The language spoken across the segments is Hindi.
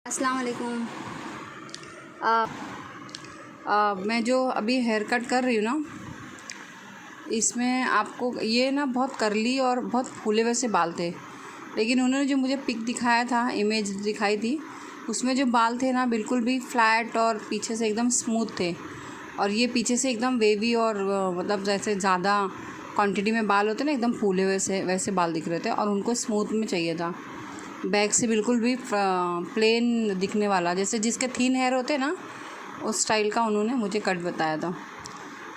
अस्सलाम वालेकुम। आ, मैं जो अभी हेयर कट कर रही हूँ ना, इसमें आपको ये ना बहुत करली और बहुत फूले वैसे बाल थे, लेकिन उन्होंने जो मुझे पिक दिखाया था, इमेज दिखाई थी, उसमें जो बाल थे ना बिल्कुल भी फ्लैट और पीछे से एकदम स्मूथ थे। और ये पीछे से एकदम वेवी और मतलब जैसे ज़्यादा क्वांटिटी में बाल होते ना, एकदम फूले वैसे बाल दिख रहे थे और उनको स्मूथ में चाहिए था। बैक से बिल्कुल भी प्लेन दिखने वाला, जैसे जिसके थिन हेयर होते ना उस स्टाइल का उन्होंने मुझे कट बताया था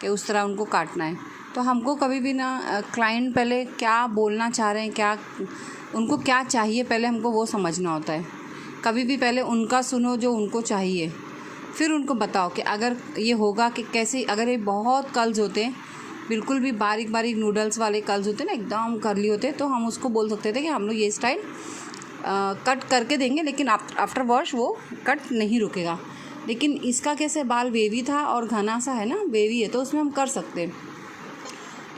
कि उस तरह उनको काटना है। तो हमको कभी भी ना क्लाइंट पहले क्या बोलना चाह रहे हैं, क्या उनको क्या चाहिए, पहले हमको वो समझना होता है। कभी भी पहले उनका सुनो जो उनको चाहिए, फिर उनको बताओ कि अगर ये होगा कि कैसे। अगर ये बहुत कर्ल्स होते हैं, बिल्कुल भी बारीक बारीक नूडल्स वाले कर्ल्स होते हैं ना, एकदम कर्ली होते हैं, तो हम उसको बोल सकते थे कि हम लोग ये स्टाइल कट करके देंगे, लेकिन आफ्टर वॉश वो कट नहीं रुकेगा। लेकिन इसका कैसे बाल वेवी था और घना सा है ना, वेवी है, तो उसमें हम कर सकते हैं।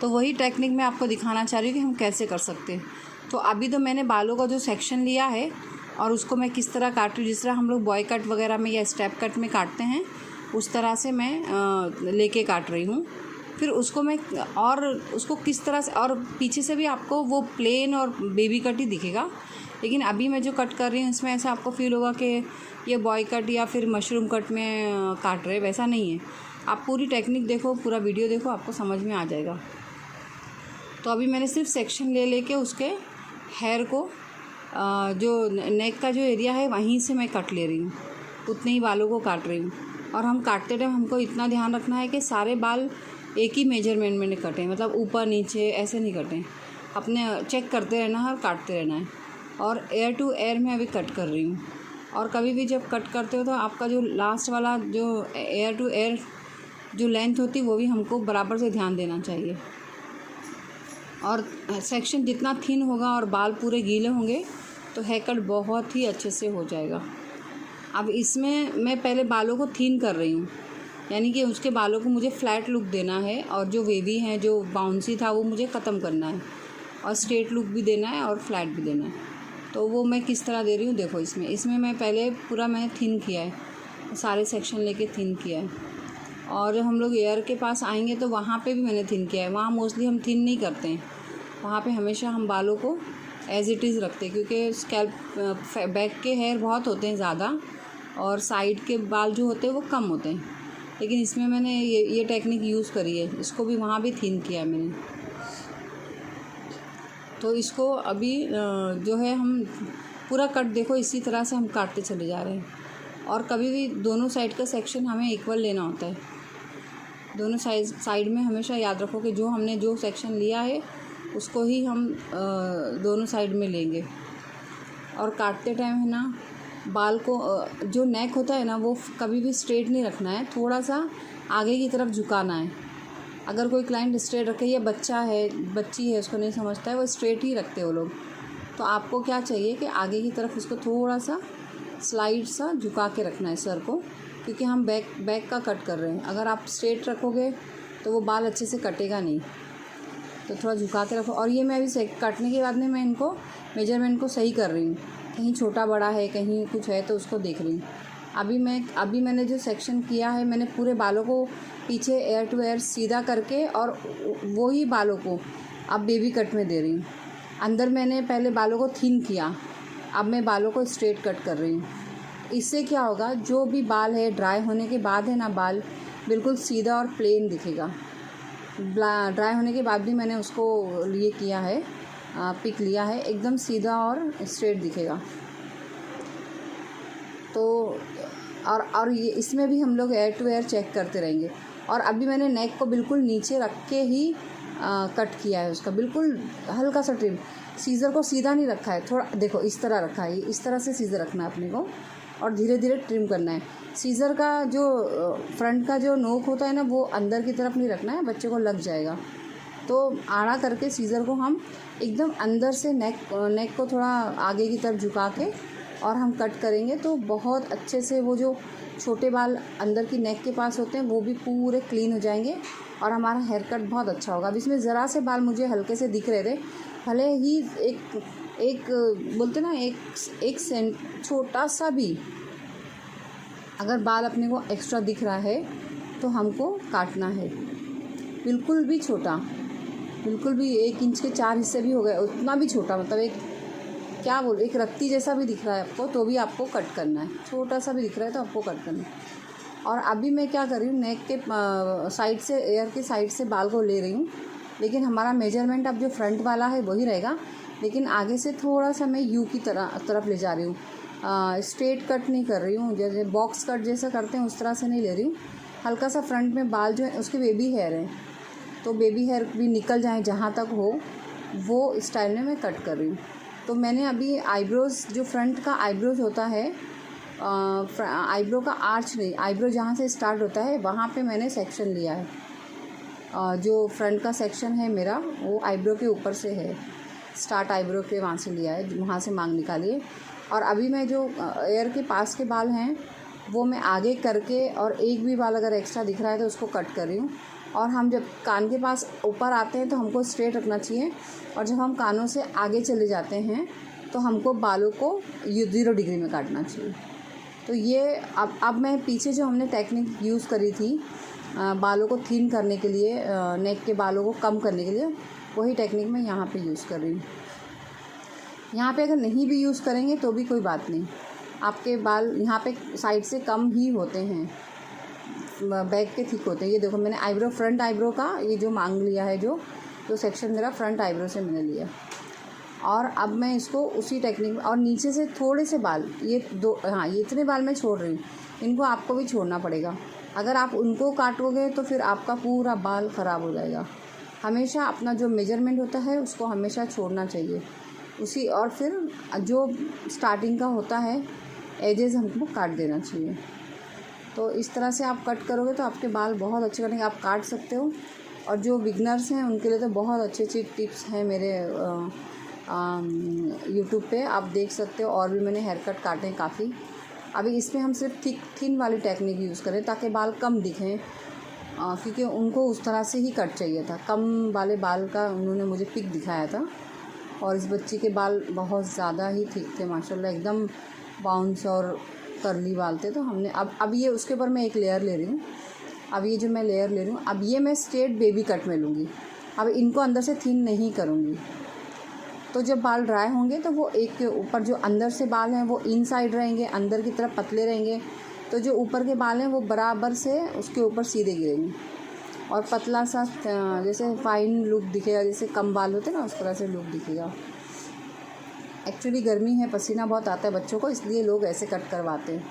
तो वही टेक्निक मैं आपको दिखाना चाह रही हूँ कि हम कैसे कर सकते हैं। तो अभी तो मैंने बालों का जो सेक्शन लिया है और उसको मैं किस तरह काट रही हूँ, जिस तरह हम लोग बॉय कट वगैरह में या स्टेप कट में काटते हैं, उस तरह से मैं लेके काट रही हूँ। फिर उसको मैं और उसको किस तरह से, और पीछे से भी आपको वो प्लेन और बेबी कट ही दिखेगा। लेकिन अभी मैं जो कट कर रही हूँ इसमें ऐसा आपको फ़ील होगा कि ये बॉय कट या फिर मशरूम कट में काट रहे, वैसा नहीं है। आप पूरी टेक्निक देखो, पूरा वीडियो देखो, आपको समझ में आ जाएगा। तो अभी मैंने सिर्फ सेक्शन ले के उसके हेयर को जो नेक का जो एरिया है वहीं से मैं कट ले रही हूँ, उतने ही बालों को काट रही हूँ। और हम काटते टाइम हमको इतना ध्यान रखना है कि सारे बाल एक ही मेजरमेंट में कटें, मतलब ऊपर नीचे ऐसे नहीं कटें। अपने चेक करते रहना है और काटते रहना है। और एयर टू एयर में अभी कट कर रही हूँ। और कभी भी जब कट करते हो तो आपका जो लास्ट वाला जो एयर टू एयर जो लेंथ होती है वो भी हमको बराबर से ध्यान देना चाहिए। और सेक्शन जितना थिन होगा और बाल पूरे गीले होंगे तो हेयर कट बहुत ही अच्छे से हो जाएगा। अब इसमें मैं पहले बालों को थिन कर रही हूँ, यानी कि उसके बालों को मुझे फ्लैट लुक देना है, और जो वेवी है, जो बाउंसी था, वो मुझे ख़त्म करना है, और स्ट्रेट लुक भी देना है और फ्लैट भी देना है। तो वो मैं किस तरह दे रही हूँ देखो। इसमें मैं पहले पूरा मैंने थिन किया है, सारे सेक्शन लेके थिन किया है। और हम लोग एयर के पास आएंगे तो वहाँ पे भी मैंने थिन किया है। वहाँ मोस्टली हम थिन नहीं करते हैं, वहाँ पे हमेशा हम बालों को एज़ इट इज़ रखते हैं, क्योंकि स्कैल्प बैक के हेयर बहुत होते हैं ज़्यादा और साइड के बाल जो होते हैं वो कम होते हैं। लेकिन इसमें मैंने ये टेक्निक यूज़ करी है, इसको भी वहाँ भी थिन किया है मैंने। तो इसको अभी जो है हम पूरा कट देखो, इसी तरह से हम काटते चले जा रहे हैं। और कभी भी दोनों साइड का सेक्शन हमें इक्वल लेना होता है। दोनों साइड में हमेशा याद रखो कि जो हमने जो सेक्शन लिया है उसको ही हम दोनों साइड में लेंगे। और काटते टाइम है ना, बाल को जो नेक होता है ना वो कभी भी स्ट्रेट नहीं रखना है, थोड़ा सा आगे की तरफ झुकाना है। अगर कोई क्लाइंट स्ट्रेट रखे, या बच्चा है, बच्ची है, उसको नहीं समझता है, वो स्ट्रेट ही रखते हैं वो लोग, तो आपको क्या चाहिए कि आगे की तरफ उसको थोड़ा सा स्लाइड सा झुका के रखना है सर को, क्योंकि हम बैक का कट कर रहे हैं। अगर आप स्ट्रेट रखोगे तो वो बाल अच्छे से कटेगा नहीं, तो थोड़ा झुका के रखो। और ये मैं अभी कटने के बाद में मैं इनको मेजरमेंट को सही कर रही हूँ, कहीं छोटा बड़ा है, कहीं कुछ है, तो उसको देख रही हूँ। अभी मैंने जो सेक्शन किया है, मैंने पूरे बालों को पीछे एयर टू एयर सीधा करके और वही बालों को अब बेबी कट में दे रही हूँ। अंदर मैंने पहले बालों को थिन किया, अब मैं बालों को स्ट्रेट कट कर रही हूँ। इससे क्या होगा, जो भी बाल है ड्राई होने के बाद है ना, बाल बिल्कुल सीधा और प्लेन दिखेगा। ड्राई होने के बाद भी मैंने उसको लिए किया है, पिक लिया है, एकदम सीधा और स्ट्रेट दिखेगा। तो और ये इसमें भी हम लोग एयर टू एयर चेक करते रहेंगे। और अभी मैंने नेक को बिल्कुल नीचे रख के ही कट किया है, उसका बिल्कुल हल्का सा ट्रिम। सीज़र को सीधा नहीं रखा है, थोड़ा देखो इस तरह रखा है, इस तरह से सीज़र रखना है अपने को, और धीरे धीरे ट्रिम करना है। सीज़र का जो फ्रंट का जो नोक होता है ना, वो अंदर की तरफ नहीं रखना है, बच्चे को लग जाएगा। तो आड़ा करके सीज़र को हम एकदम अंदर से नेक को थोड़ा आगे की तरफ झुका के और हम कट करेंगे, तो बहुत अच्छे से वो जो छोटे बाल अंदर की नेक के पास होते हैं वो भी पूरे क्लीन हो जाएंगे और हमारा हेयर कट बहुत अच्छा होगा। अब इसमें ज़रा से बाल मुझे हल्के से दिख रहे थे, भले ही एक एक बोलते ना एक सेंट छोटा सा भी अगर बाल अपने को एक्स्ट्रा दिख रहा है तो हमको काटना है। बिल्कुल भी छोटा, बिल्कुल भी 1 इंच के 4 हिस्से भी हो गए, उतना भी छोटा, मतलब एक रत्ती जैसा भी दिख रहा है आपको तो भी आपको कट करना है। छोटा सा भी दिख रहा है तो आपको कट करना है। और अभी मैं क्या कर रही हूँ, नेक के साइड से, एयर के साइड से बाल को ले रही हूँ, लेकिन हमारा मेजरमेंट अब जो फ्रंट वाला है वही रहेगा, लेकिन आगे से थोड़ा सा मैं यू की तरफ ले जा रही हूँ। स्ट्रेट कट नहीं कर रही हूँ, जैसे बॉक्स कट जैसा करते हैं उस तरह से नहीं ले रही हूँ। हल्का सा फ्रंट में बाल जो है उसके बेबी हेयर है, तो बेबी हेयर भी निकल जाए जहाँ तक हो वो स्टाइल में मैं कट कर रही हूँ। तो मैंने अभी आईब्रोज़, जो फ्रंट का आईब्रोज होता है, आईब्रो का आर्च नहीं, आईब्रो जहाँ से स्टार्ट होता है वहाँ पे मैंने सेक्शन लिया है। जो फ्रंट का सेक्शन है मेरा वो आईब्रो के ऊपर से है, स्टार्ट आईब्रो के वहाँ से लिया है, वहाँ से मांग निकाली है। और अभी मैं जो एयर के पास के बाल हैं वो मैं आगे करके, और एक भी बाल अगर एक्स्ट्रा दिख रहा है तो उसको कट कर रही हूँ। और हम जब कान के पास ऊपर आते हैं तो हमको स्ट्रेट रखना चाहिए, और जब हम कानों से आगे चले जाते हैं तो हमको बालों को 0 डिग्री में काटना चाहिए। तो ये अब मैं पीछे जो हमने टेक्निक यूज़ करी थी बालों को थिन करने के लिए, नेक के बालों को कम करने के लिए, वही टेक्निक मैं यहाँ पे यूज़ कर रही हूँ। यहाँ पे अगर नहीं भी यूज़ करेंगे तो भी कोई बात नहीं, आपके बाल यहाँ पे साइड से कम ही होते हैं, बैक के थिक होते हैं। ये देखो मैंने आईब्रो, फ्रंट आईब्रो का ये जो मांग लिया है, जो सेक्शन मेरा फ्रंट आईब्रो से मैंने लिया, और अब मैं इसको उसी टेक्निक में, और नीचे से थोड़े से बाल, ये इतने बाल मैं छोड़ रही हूँ, इनको आपको भी छोड़ना पड़ेगा। अगर आप उनको काटोगे तो फिर आपका पूरा बाल ख़राब हो जाएगा। हमेशा अपना जो मेजरमेंट होता है उसको हमेशा छोड़ना चाहिए उसी, और फिर जो स्टार्टिंग का होता है एजेस हमको काट देना चाहिए। तो इस तरह से आप कट करोगे तो आपके बाल बहुत अच्छे कटेंगे, आप काट सकते हो। और जो बिगनर्स हैं उनके लिए तो बहुत अच्छी अच्छी टिप्स हैं मेरे यूट्यूब पे, आप देख सकते हो। और भी मैंने हेयर कट काटे हैं काफ़ी। अभी इसमें हम सिर्फ थिन वाली टेक्निक यूज़ करें ताकि बाल कम दिखें, क्योंकि उनको उस तरह से ही कट चाहिए था। कम वाले बाल का उन्होंने मुझे पिक दिखाया था, और इस बच्ची के बाल बहुत ज़्यादा ही थिक थे माशाल्लाह, एकदम बाउंस और कर्ली बाल थे। तो हमने अब ये उसके ऊपर मैं एक लेयर ले रही हूँ। अब ये जो मैं लेयर ले रही हूँ, अब ये मैं स्ट्रेट बेबी कट में लूँगी। अब इनको अंदर से थिन नहीं करूँगी, तो जब बाल ड्राई होंगे तो वो एक के ऊपर जो अंदर से बाल हैं वो इनसाइड रहेंगे, अंदर की तरफ पतले रहेंगे, तो जो ऊपर के बाल हैं वो बराबर से उसके ऊपर सीधे गिरेंगे, और पतला सा जैसे फाइन लुक दिखेगा, जैसे कम बाल होते हैं ना उस तरह से लुक दिखेगा। एक्चुअली गर्मी है, पसीना बहुत आता है बच्चों को, इसलिए लोग ऐसे कट करवाते हैं।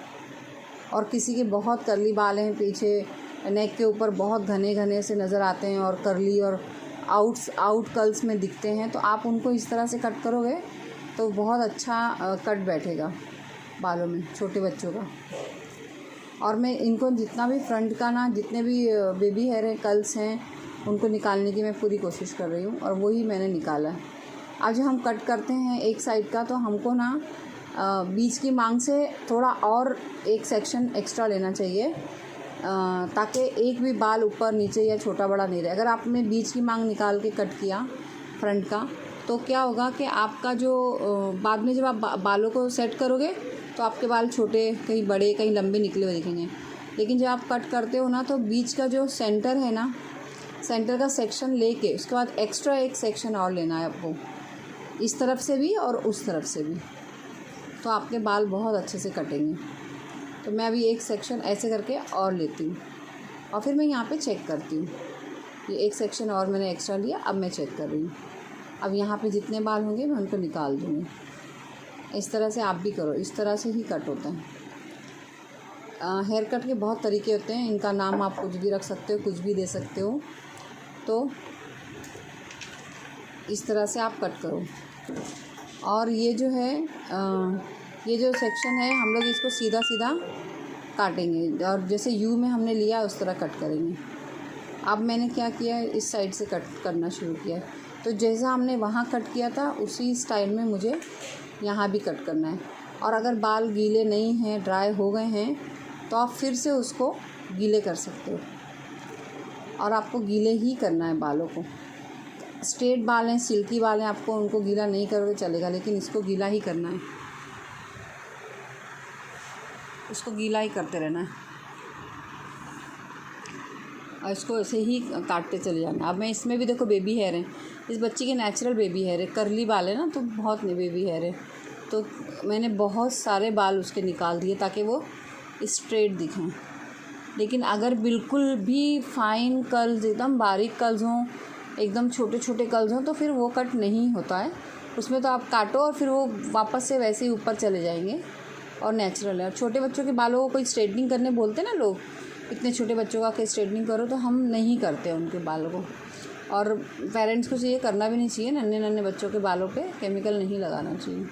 और किसी के बहुत कर्ली बाल हैं पीछे, नेक के ऊपर बहुत घने घने से नज़र आते हैं और कर्ली और आउट कर्ल्स में दिखते हैं, तो आप उनको इस तरह से कट करोगे तो बहुत अच्छा कट बैठेगा बालों में छोटे बच्चों का। और मैं इनको जितना भी फ्रंट का ना, जितने भी बेबी हेयर है, कर्ल्स हैं, उनको निकालने की मैं पूरी कोशिश कर रही हूँ, और वही मैंने निकाला है। अब जब हम कट करते हैं एक साइड का, तो हमको ना बीच की मांग से थोड़ा और एक सेक्शन एक्स्ट्रा लेना चाहिए, ताकि एक भी बाल ऊपर नीचे या छोटा बड़ा नहीं रहे। अगर आपने बीच की मांग निकाल के कट किया फ्रंट का, तो क्या होगा कि आपका जो बाद में जब आप बालों को सेट करोगे तो आपके बाल छोटे, कहीं बड़े, कहीं लंबे निकले हुए दिखेंगे। लेकिन जब आप कट करते हो ना, तो बीच का जो सेंटर है ना, सेंटर का सेक्शन लेके उसके बाद एक्स्ट्रा एक सेक्शन और लेना है आपको, इस तरफ से भी और उस तरफ से भी, तो आपके बाल बहुत अच्छे से कटेंगे। तो मैं अभी एक सेक्शन ऐसे करके और लेती हूँ, और फिर मैं यहाँ पे चेक करती हूँ। ये एक सेक्शन और मैंने एक्स्ट्रा लिया, अब मैं चेक कर रही हूँ। अब यहाँ पे जितने बाल होंगे मैं उनको निकाल दूँगी। इस तरह से आप भी करो, इस तरह से ही कट होता है। हेयर कट के बहुत तरीके होते हैं, इनका नाम आप कुछ भी रख सकते हो, कुछ भी दे सकते हो। तो इस तरह से आप कट करो। और ये जो है ये जो सेक्शन है, हम लोग इसको सीधा सीधा काटेंगे, और जैसे यू में हमने लिया उस तरह कट करेंगे। अब मैंने क्या किया, इस साइड से कट करना शुरू किया, तो जैसा हमने वहाँ कट किया था उसी स्टाइल में मुझे यहाँ भी कट करना है। और अगर बाल गीले नहीं हैं, ड्राई हो गए हैं, तो आप फिर से उसको गीले कर सकते हो, और आपको गीले ही करना है बालों को। स्ट्रेट बाल हैं, सिल्की बाल हैं, आपको उनको गीला नहीं करोगे चलेगा, लेकिन इसको गीला ही करना है, इसको गीला ही करते रहना है और इसको ऐसे ही काटते चले जाना। अब मैं इसमें भी देखो बेबी हेयर है, इस बच्ची के नेचुरल बेबी हेयर है, करली बाल है ना, तो बहुत बेबी हेयर है, तो मैंने बहुत सारे बाल उसके निकाल दिए ताकि वो स्ट्रेट दिखें। लेकिन अगर बिल्कुल भी फाइन कर्ल्स, एकदम बारीक कर्ल्स हों, एकदम छोटे छोटे कर्ल्स हों, तो फिर वो कट नहीं होता है उसमें, तो आप काटो और फिर वो वापस से वैसे ही ऊपर चले जाएंगे और नेचुरल है। और छोटे बच्चों के बालों को कोई स्ट्रेटनिंग करने बोलते ना लोग, इतने छोटे बच्चों का कि स्ट्रेटनिंग करो, तो हम नहीं करते उनके बालों को। और पेरेंट्स को चाहिए, करना भी नहीं चाहिए, नन्हे नन्हे बच्चों के बालों पे केमिकल नहीं लगाना चाहिए।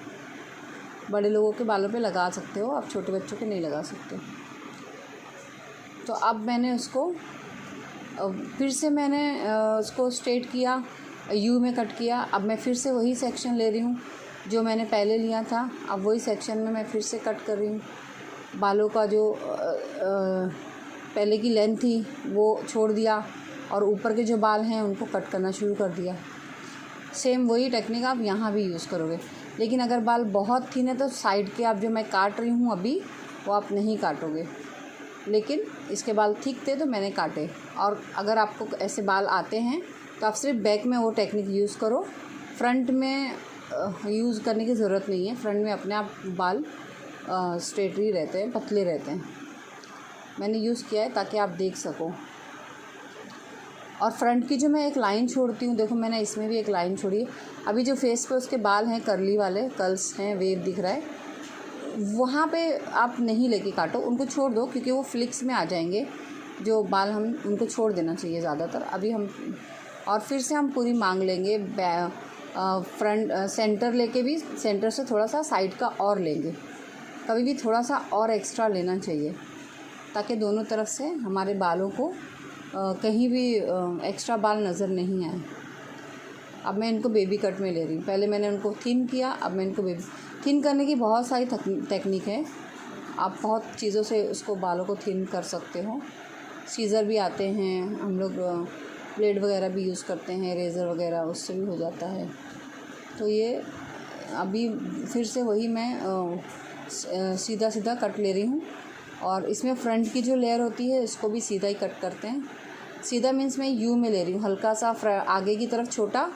बड़े लोगों के बालों पे लगा सकते हो आप, छोटे बच्चों के नहीं लगा सकते। तो अब मैंने उसको फिर से मैंने उसको स्ट्रेट किया, यू में कट किया। अब मैं फिर से वही सेक्शन ले रही हूँ जो मैंने पहले लिया था, अब वही सेक्शन में मैं फिर से कट कर रही हूँ। बालों का जो पहले की लेंथ थी वो छोड़ दिया और ऊपर के जो बाल हैं उनको कट करना शुरू कर दिया। सेम वही टेक्निक आप यहाँ भी यूज़ करोगे, लेकिन अगर बाल बहुत थिन है तो साइड के आप जो मैं काट रही हूँ अभी वो आप नहीं काटोगे, लेकिन इसके बाल थिक थे तो मैंने काटे। और अगर आपको ऐसे बाल आते हैं तो आप सिर्फ बैक में वो टेक्निक यूज़ करो, फ्रंट में यूज़ करने की ज़रूरत नहीं है। फ्रंट में अपने आप बाल स्ट्रेट ही रहते हैं, पतले रहते हैं। मैंने यूज़ किया है ताकि आप देख सको। और फ्रंट की जो मैं एक लाइन छोड़ती हूँ, देखो मैंने इसमें भी एक लाइन छोड़ी है। अभी जो फेस पे उसके बाल हैं करली वाले, कर्ल्स हैं, वेव दिख रहा है, वहाँ पे आप नहीं लेके काटो, उनको छोड़ दो क्योंकि वो फ्लिक्स में आ जाएंगे जो बाल, हम उनको छोड़ देना चाहिए ज़्यादातर। अभी हम और फिर से हम पूरी मांग लेंगे, फ्रंट सेंटर लेके भी, सेंटर से थोड़ा सा साइड का और लेंगे, कभी भी थोड़ा सा और एक्स्ट्रा लेना चाहिए ताकि दोनों तरफ से हमारे बालों को कहीं भी एक्स्ट्रा बाल नज़र नहीं आए। अब मैं इनको बेबी कट में ले रही हूँ, पहले मैंने उनको थिन किया, अब मैं इनको बेबी थिन करने की बहुत सारी टेक्निक है, आप बहुत चीज़ों से उसको बालों को थिन कर सकते हो। सीज़र भी आते हैं, हम लोग ब्लेड वगैरह भी यूज़ करते हैं, रेज़र वगैरह, उससे भी हो जाता है। तो ये अभी फिर से वही मैं सीधा सीधा कट ले रही हूँ। और इसमें फ्रंट की जो लेयर होती है इसको भी सीधा ही कट करते हैं। सीधा मीन्स मैं यू में ले रही हूँ, हल्का सा आगे की तरफ छोटा,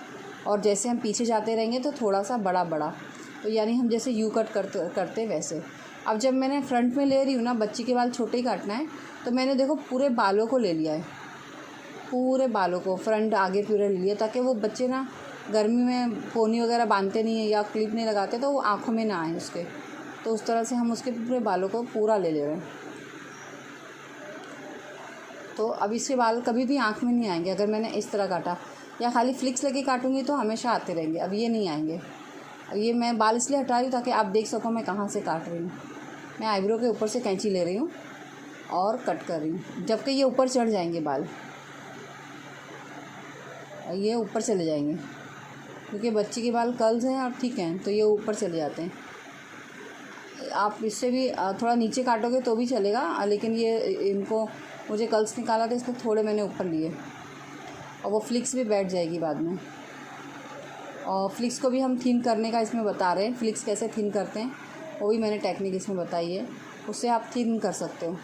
और जैसे हम पीछे जाते रहेंगे तो थोड़ा सा बड़ा बड़ा, तो यानी हम जैसे यू कट करते वैसे। अब जब मैंने फ्रंट में ले रही हूँ ना, बच्ची के बाल छोटे ही काटना है, तो मैंने देखो पूरे बालों को ले लिया है, पूरे बालों को फ्रंट आगे पूरे ले लिया, ताकि वो बच्चे ना गर्मी में पोनी वगैरह बांधते नहीं है या क्लिप नहीं लगाते तो वो आँखों में ना आए उसके, तो उस तरह से हम उसके पूरे बालों को पूरा ले रहे हैं। तो अब इसके बाल कभी भी आँख में नहीं आएंगे अगर मैंने इस तरह काटा, या खाली फ्लिक्स लगे काटूंगी तो हमेशा आते रहेंगे। अब ये नहीं आएंगे। अब ये मैं बाल इसलिए हटा रही हूँ ताकि आप देख सको मैं कहाँ से काट रही हूँ। मैं आईब्रो के ऊपर से कैंची ले रही हूँ और कट कर रही हूँ, जबकि ये ऊपर चढ़ जाएंगे बाल, ये ऊपर चले जाएंगे क्योंकि बच्ची के बाल कर्ल्स हैं और ठीक हैं, तो ये ऊपर चले जाते हैं। आप इससे भी थोड़ा नीचे काटोगे तो भी चलेगा, लेकिन ये इनको मुझे कर्ल्स निकाला था इसलिए थोड़े मैंने ऊपर लिए, और वो फ्लिक्स भी बैठ जाएगी बाद में। और फ्लिक्स को भी हम थिन करने का इसमें बता रहे हैं, फ्लिक्स कैसे थिन करते हैं वो भी मैंने टेक्निक इसमें बताई है, उससे आप थिन कर सकते हो।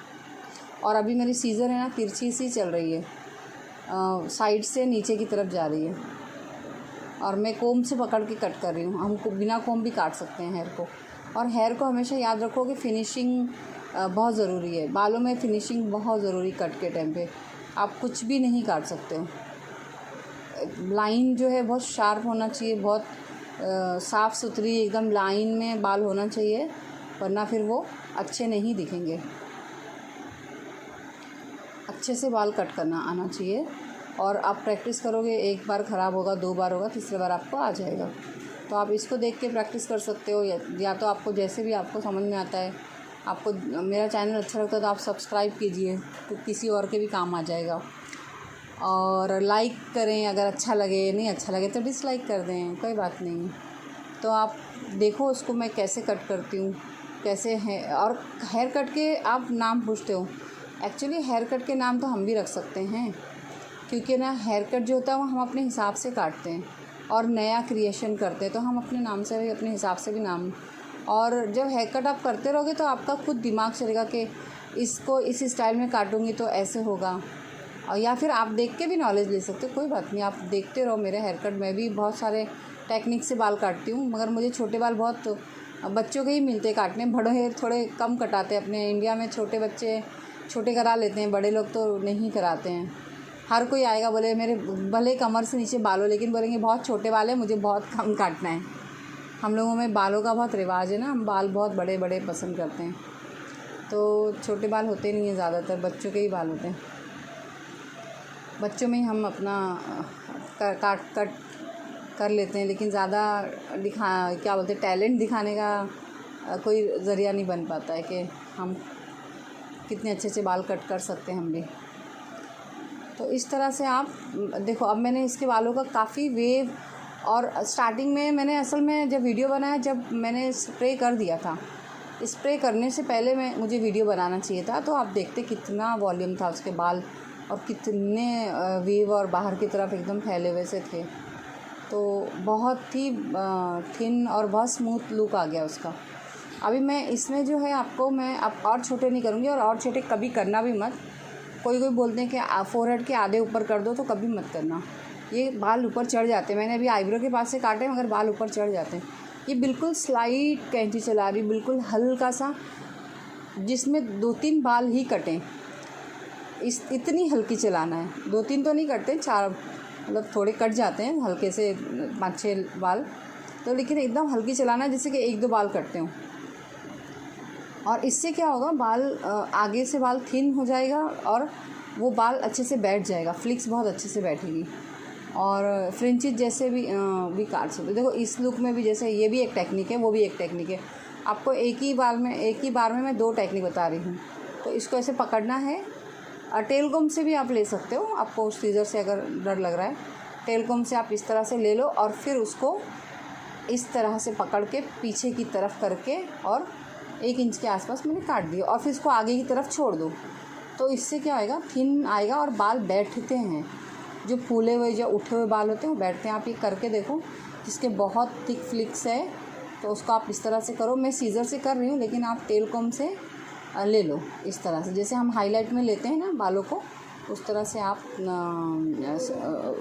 और अभी मेरी सीज़र है ना तिरछी सी चल रही है, साइड से नीचे की तरफ जा रही है, और मैं कोम से पकड़ के कट कर रही हूँ। हम बिना कोम भी काट सकते हैं हेयर को। और हेयर को हमेशा याद रखो कि फिनिशिंग बहुत ज़रूरी है, बालों में फिनिशिंग बहुत ज़रूरी। कट के टाइम पे आप कुछ भी नहीं काट सकते हो। लाइन जो है बहुत शार्प होना चाहिए, बहुत साफ़ सुथरी एकदम लाइन में बाल होना चाहिए, वरना फिर वो अच्छे नहीं दिखेंगे। अच्छे से बाल कट करना आना चाहिए, और आप प्रैक्टिस करोगे, एक बार ख़राब होगा, 2 बार होगा, तीसरी बार आपको आ जाएगा। तो आप इसको देख के प्रैक्टिस कर सकते हो, या तो आपको जैसे भी आपको समझ में आता है। आपको मेरा चैनल अच्छा लगता है तो आप सब्सक्राइब कीजिए, तो किसी और के भी काम आ जाएगा। और लाइक करें अगर अच्छा लगे, नहीं अच्छा लगे तो डिसलाइक कर दें, कोई बात नहीं। तो आप देखो उसको मैं कैसे कट करती हूँ, कैसे है। और हेयर कट के आप नाम पूछते हो, एक्चुअली हेयर कट के नाम तो हम भी रख सकते हैं, क्योंकि ना हेयर कट जो होता है वो हम अपने हिसाब से काटते हैं और नया क्रिएशन करते हैं, तो हम अपने नाम से भी, अपने हिसाब से भी नाम। और जब हेयर कट आप करते रहोगे तो आपका खुद दिमाग चलेगा कि इसको इस स्टाइल में काटूंगी तो ऐसे होगा। और या फिर आप देख के भी नॉलेज ले सकते हो, कोई बात नहीं, आप देखते रहो मेरे हेयर कट। मैं भी बहुत सारे टेक्निक से बाल काटती हूँ, मगर मुझे छोटे बाल बहुत बच्चों के ही मिलते काटने, बड़े हेयर थोड़े कम कटाते हैं। अपने इंडिया में छोटे बच्चे छोटे करा लेते हैं, बड़े लोग तो नहीं कराते हैं। हर कोई आएगा बोले मेरे भले कमर से नीचे बाल हो, लेकिन बोलेंगे बहुत छोटे बाल है, मुझे बहुत कम काटना है। हम लोगों में बालों का बहुत रिवाज है ना, हम बाल बहुत बड़े बड़े पसंद करते हैं, तो छोटे बाल होते नहीं हैं, ज़्यादातर बच्चों के ही बाल होते हैं। बच्चों में ही हम अपना काट कट कर लेते हैं, लेकिन ज़्यादा क्या बोलते हैं, टैलेंट दिखाने का कोई ज़रिया नहीं बन पाता है कि हम कितने अच्छे से बाल कट कर सकते हैं हम भी। तो इस तरह से आप देखो, अब मैंने इसके बालों का काफ़ी वेव, और स्टार्टिंग में मैंने असल में जब वीडियो बनाया, जब मैंने स्प्रे कर दिया था, स्प्रे करने से पहले मुझे वीडियो बनाना चाहिए था, तो आप देखते कितना वॉल्यूम था उसके बाल और कितने वेव और बाहर की तरफ एकदम फैले हुए से थे। तो बहुत ही थिन और बहुत स्मूथ लुक आ गया उसका। अभी मैं इसमें जो है आपको मैं अब और छोटे नहीं करूँगी, और छोटे कभी करना भी मत। कोई बोलते हैं कि फोरहेड के आधे ऊपर कर दो, तो कभी मत करना, ये बाल ऊपर चढ़ जाते हैं। मैंने अभी आईब्रो के पास से काटे मगर बाल ऊपर चढ़ जाते हैं। ये बिल्कुल स्लाइट कैंची चला रही, बिल्कुल हल्का सा, जिसमें 2-3 बाल ही कटें, इतनी हल्की चलाना है। 2-3 तो नहीं कटते, 4 मतलब थोड़े कट जाते हैं हल्के से, 5-6 बाल तो, लेकिन एकदम हल्की चलाना है, जैसे कि 1-2 बाल कटते हों। और इससे क्या होगा, बाल आगे से बाल थिन हो जाएगा और वो बाल अच्छे से बैठ जाएगा, फ्लिक्स बहुत अच्छे से बैठेगी, और फ्रिंचेस जैसे भी काट सकते। देखो इस लुक में भी, जैसे ये भी एक टेक्निक है, वो भी एक टेक्निक है। आपको एक ही बार में मैं 2 टेक्निक बता रही हूँ। तो इसको ऐसे पकड़ना है, टेल कॉम से भी आप ले सकते हो, आपको सीजर से अगर डर लग रहा है, टेल कॉम से आप इस तरह से ले लो, और फिर उसको इस तरह से पकड़ के पीछे की तरफ करके, और 1 इंच के आसपास मैंने काट दिया, और फिर इसको आगे की तरफ छोड़ दो। तो इससे क्या आएगा, थिन आएगा और बाल बैठते हैं। जो फूले हुए, जो उठे हुए बाल होते हैं वो बैठते हैं। आप ये करके देखो, जिसके बहुत थिक फ्लिक्स है तो उसको आप इस तरह से करो। मैं सीज़र से कर रही हूँ, लेकिन आप टेल कॉम से ले लो इस तरह से, जैसे हम हाईलाइट में लेते हैं ना बालों को, उस तरह से आप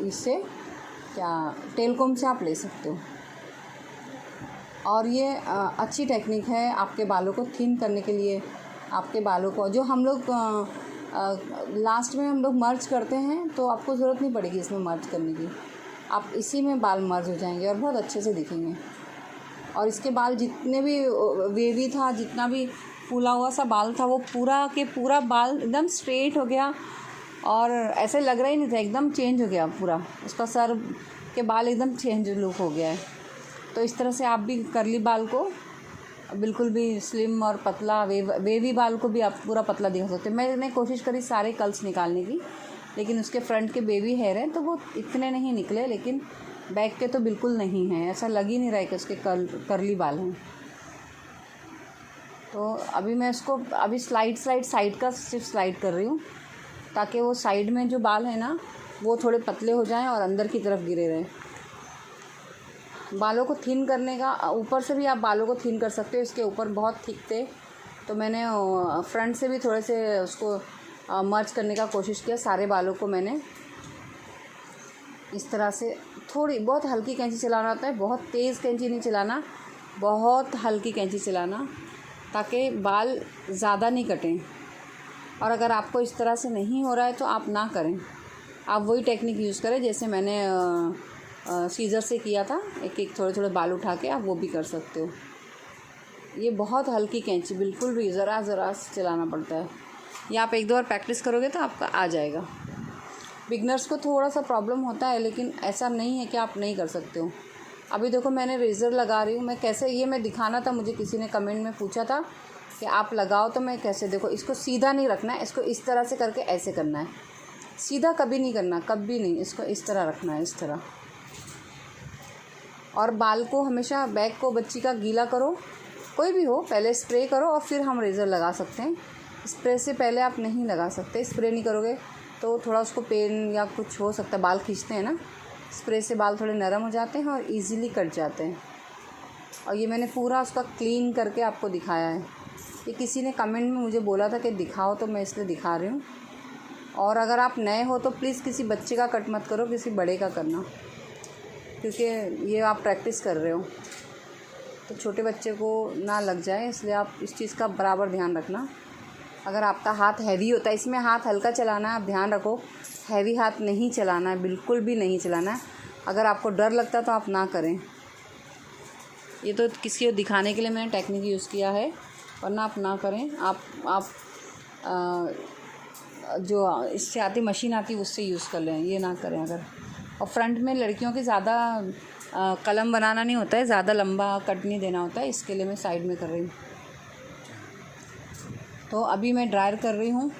इससे टेल कॉम से आप ले सकते हो। और ये अच्छी टेक्निक है आपके बालों को थिन करने के लिए। आपके बालों को जो हम लोग लास्ट में हम लोग मर्ज करते हैं, तो आपको ज़रूरत नहीं पड़ेगी इसमें मर्ज करने की, आप इसी में बाल मर्ज हो जाएंगे और बहुत अच्छे से दिखेंगे। और इसके बाल जितने भी वेवी था, जितना भी फूला हुआ सा बाल था, वो पूरा के पूरा बाल एकदम स्ट्रेट हो गया, और ऐसे लग रहा ही नहीं था, एकदम चेंज हो गया पूरा। उसका सर के बाल एकदम चेंज लुक हो गया है। तो इस तरह से आप भी कर्ली बाल को बिल्कुल भी स्लिम और पतला, वेवी बाल को भी आप पूरा पतला दिखा सकते हैं। मैंने कोशिश करी सारे कर्ल्स निकालने की, लेकिन उसके फ्रंट के बेबी हेयर हैं तो वो इतने नहीं निकले, लेकिन बैक के तो बिल्कुल नहीं हैं, ऐसा लग ही नहीं रहा है कि उसके कर्ली बाल हैं। तो अभी मैं इसको स्लाइड साइड का सिर्फ स्लाइड कर रही हूँ, ताकि वो साइड में जो बाल है ना वो थोड़े पतले हो जाएं और अंदर की तरफ गिरे रहें। बालों को थिन करने का, ऊपर से भी आप बालों को थिन कर सकते हो। इसके ऊपर बहुत थिक थे, तो मैंने फ्रंट से भी थोड़े से उसको मर्ज करने का कोशिश किया। सारे बालों को मैंने इस तरह से थोड़ी बहुत हल्की कैंची चलाना होता है, बहुत तेज़ कैंची नहीं चलाना, बहुत हल्की कैंची चलाना, ताकि बाल ज़्यादा नहीं कटें। और अगर आपको इस तरह से नहीं हो रहा है तो आप ना करें, आप वही टेक्निक यूज़ करें जैसे मैंने सीज़र से किया था। एक थोड़े बाल उठा के आप वो भी कर सकते हो। ये बहुत हल्की कैंची, बिल्कुल भी ज़रा से चलाना पड़ता है। ये आप 1-2 बार प्रैक्टिस करोगे तो आपका आ जाएगा। बिगनर्स को थोड़ा सा प्रॉब्लम होता है, लेकिन ऐसा नहीं है कि आप नहीं कर सकते हो। अभी देखो मैंने रेज़र लगा रही हूँ, मैं कैसे, ये मैं दिखाना था, मुझे किसी ने कमेंट में पूछा था कि आप लगाओ, तो मैं कैसे, देखो इसको सीधा नहीं रखना है, इसको इस तरह से करके ऐसे करना है, सीधा कभी नहीं करना, कभी नहीं, इसको इस तरह रखना है, इस तरह। और बाल को हमेशा बैक को बच्ची का गीला करो, कोई भी हो, पहले स्प्रे करो और फिर हम रेज़र लगा सकते हैं। स्प्रे से पहले आप नहीं लगा सकते, स्प्रे नहीं करोगे तो थोड़ा उसको पेन या कुछ हो सकता है, बाल खींचते हैं ना, स्प्रे से बाल थोड़े नरम हो जाते हैं और इजीली कट जाते हैं। और ये मैंने पूरा उसका क्लीन करके आपको दिखाया है। ये किसी ने कमेंट में मुझे बोला था कि दिखाओ, तो मैं इसलिए दिखा रही हूँ। और अगर आप नए हो तो प्लीज़ किसी बच्चे का कट मत करो, किसी बड़े का करना, क्योंकि ये आप प्रैक्टिस कर रहे हो तो छोटे बच्चे को ना लग जाए, इसलिए आप इस चीज़ का बराबर ध्यान रखना। अगर आपका हाथ हैवी होता है, इसमें हाथ हल्का चलाना है, आप ध्यान रखो, हैवी हाथ नहीं चलाना है, बिल्कुल भी नहीं चलाना है। अगर आपको डर लगता है तो आप ना करें। ये तो किसी को दिखाने के लिए मैंने टेक्निक यूज़ किया है, वरना आप ना करें। आप जो इससे आती मशीन आती है उससे यूज़ कर लें, ये ना करें अगर। और फ्रंट में लड़कियों के ज़्यादा कलम बनाना नहीं होता है, ज़्यादा लंबा कट नहीं देना होता है, इसके लिए मैं साइड में कर रही हूँ। तो अभी मैं ड्रायर कर रही हूँ।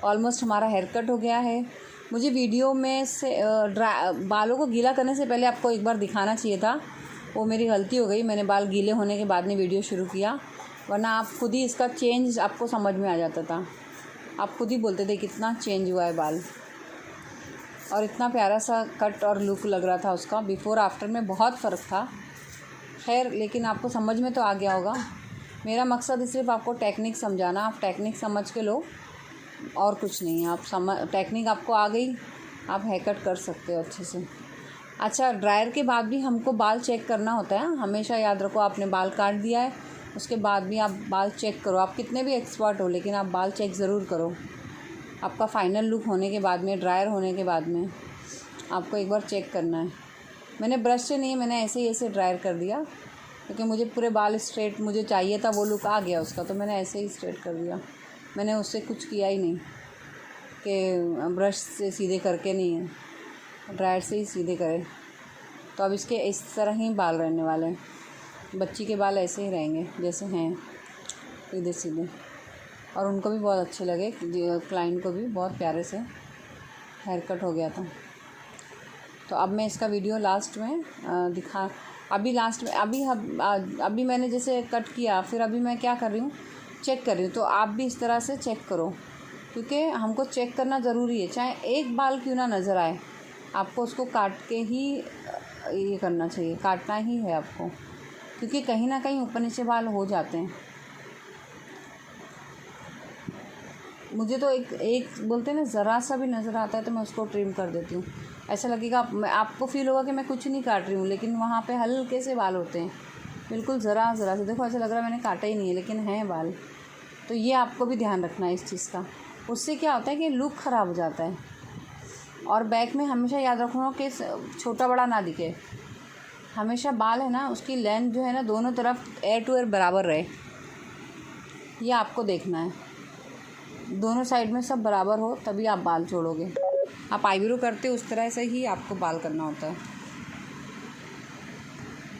ऑलमोस्ट हमारा हेयर कट हो गया है। मुझे वीडियो में से बालों को गीला करने से पहले आपको एक बार दिखाना चाहिए था, वो मेरी गलती हो गई। मैंने बाल गीले होने के बाद में वीडियो शुरू किया, वरना आप खुद ही इसका चेंज आपको समझ में आ जाता था। आप खुद ही बोलते थे कितना चेंज हुआ है बाल, और इतना प्यारा सा कट और लुक लग रहा था उसका। बिफ़ोर आफ्टर में बहुत फ़र्क था। खैर, लेकिन आपको समझ में तो आ गया होगा। मेरा मकसद सिर्फ आपको टेक्निक समझाना, आप टेक्निक समझ के लो, और कुछ नहीं। आप टेक्निक आपको आ गई, आप हेयर कट कर सकते हो अच्छे से। अच्छा, ड्रायर के बाद भी हमको बाल चेक करना होता है। हमेशा याद रखो, आपने बाल काट दिया है, उसके बाद भी आप बाल चेक करो। आप कितने भी एक्सपर्ट हो, लेकिन आप बाल चेक ज़रूर करो। आपका फ़ाइनल लुक होने के बाद में, ड्रायर होने के बाद में आपको एक बार चेक करना है। मैंने ब्रश से नहीं, मैंने ऐसे ड्रायर कर दिया, क्योंकि मुझे पूरे बाल स्ट्रेट मुझे चाहिए था, वो लुक आ गया उसका, तो मैंने ऐसे ही स्ट्रेट कर दिया। मैंने उससे कुछ किया ही नहीं कि ब्रश से सीधे करके, नहीं है, ड्रायर से ही सीधे करें। तो अब इसके इस तरह ही बाल रहने वाले हैं। बच्ची के बाल ऐसे ही रहेंगे जैसे हैं, सीधे सीधे, और उनको भी बहुत अच्छे लगे, क्लाइंट को भी बहुत प्यारे से हेयर कट हो गया था। तो अब मैं इसका वीडियो लास्ट में अभी लास्ट में अभी मैंने जैसे कट किया, फिर अभी मैं क्या कर रही हूँ, चेक कर रही हूँ। तो आप भी इस तरह से चेक करो, क्योंकि हमको चेक करना ज़रूरी है। चाहे एक बाल क्यों ना नज़र आए, आपको उसको काट के ही ये करना चाहिए, काटना ही है आपको, क्योंकि कहीं ना कहीं ऊपर नीचे बाल हो जाते हैं। मुझे तो एक बोलते हैं ना, ज़रा सा भी नज़र आता है तो मैं उसको ट्रिम कर देती हूँ। ऐसा लगेगा, आपको फ़ील होगा कि मैं कुछ नहीं काट रही हूँ, लेकिन वहाँ पे हल्के से बाल होते हैं, बिल्कुल ज़रा से। देखो, ऐसा लग रहा है मैंने काटा ही नहीं है, लेकिन हैं बाल। तो ये आपको भी ध्यान रखना है इस चीज़ का। उससे क्या होता है कि लुक ख़राब हो जाता है। और बैक में हमेशा याद रखना कि छोटा बड़ा ना दिखे। हमेशा बाल है ना, उसकी लेंथ जो है ना, दोनों तरफ एयर टू एयर बराबर रहे, ये आपको देखना है। दोनों साइड में सब बराबर हो, तभी आप बाल छोड़ोगे। आप आईब्रो करते हो उस तरह से ही आपको बाल करना होता है,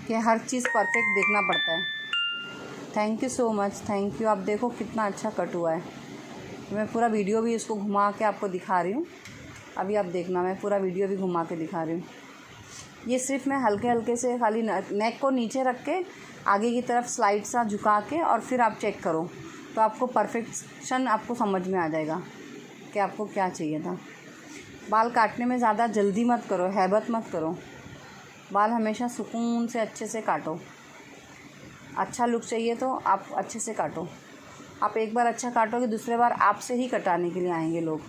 कि हर चीज़ परफेक्ट देखना पड़ता है। Thank you so much, thank you. आप देखो कितना अच्छा कट हुआ है। मैं पूरा वीडियो भी इसको घुमा के आपको दिखा रही हूँ। अभी आप देखना, मैं पूरा वीडियो भी घुमा के दिखा रही हूँ। ये सिर्फ मैं हल्के हल्के से खाली नेक को नीचे रख के आगे की तरफ स्लाइड सा झुका के, और फिर आप चेक करो, तो आपको परफेक्शन आपको समझ में आ जाएगा कि आपको क्या चाहिए था। बाल काटने में ज़्यादा जल्दी मत करो, हैबत मत करो। बाल हमेशा सुकून से अच्छे से काटो। अच्छा लुक चाहिए तो आप अच्छे से काटो। आप एक बार अच्छा काटोगे, दूसरे बार आपसे ही कटाने के लिए आएंगे लोग,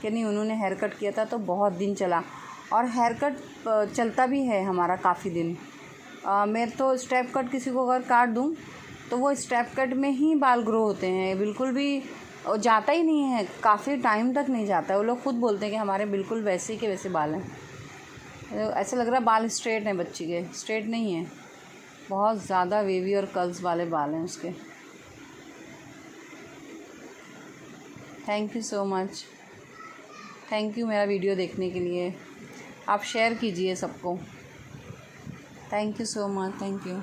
कि नहीं उन्होंने हेयर कट किया था तो बहुत दिन चला। और हेयर कट चलता भी है हमारा काफ़ी दिन। मैं तो स्टेप कट किसी को अगर काट दूँ तो वो स्टेप कट में ही बाल ग्रो होते हैं, बिल्कुल भी जाता ही नहीं है, काफ़ी टाइम तक नहीं जाता है। वो लोग खुद बोलते हैं कि हमारे बिल्कुल वैसे ही के वैसे बाल हैं। ऐसा लग रहा है बाल स्ट्रेट हैं बच्ची के, स्ट्रेट नहीं है, बहुत ज़्यादा वेवी और कर्ल्स वाले बाल हैं उसके। Thank you so much, thank you मेरा वीडियो देखने के लिए। आप शेयर कीजिए सबको। Thank you so much, thank you.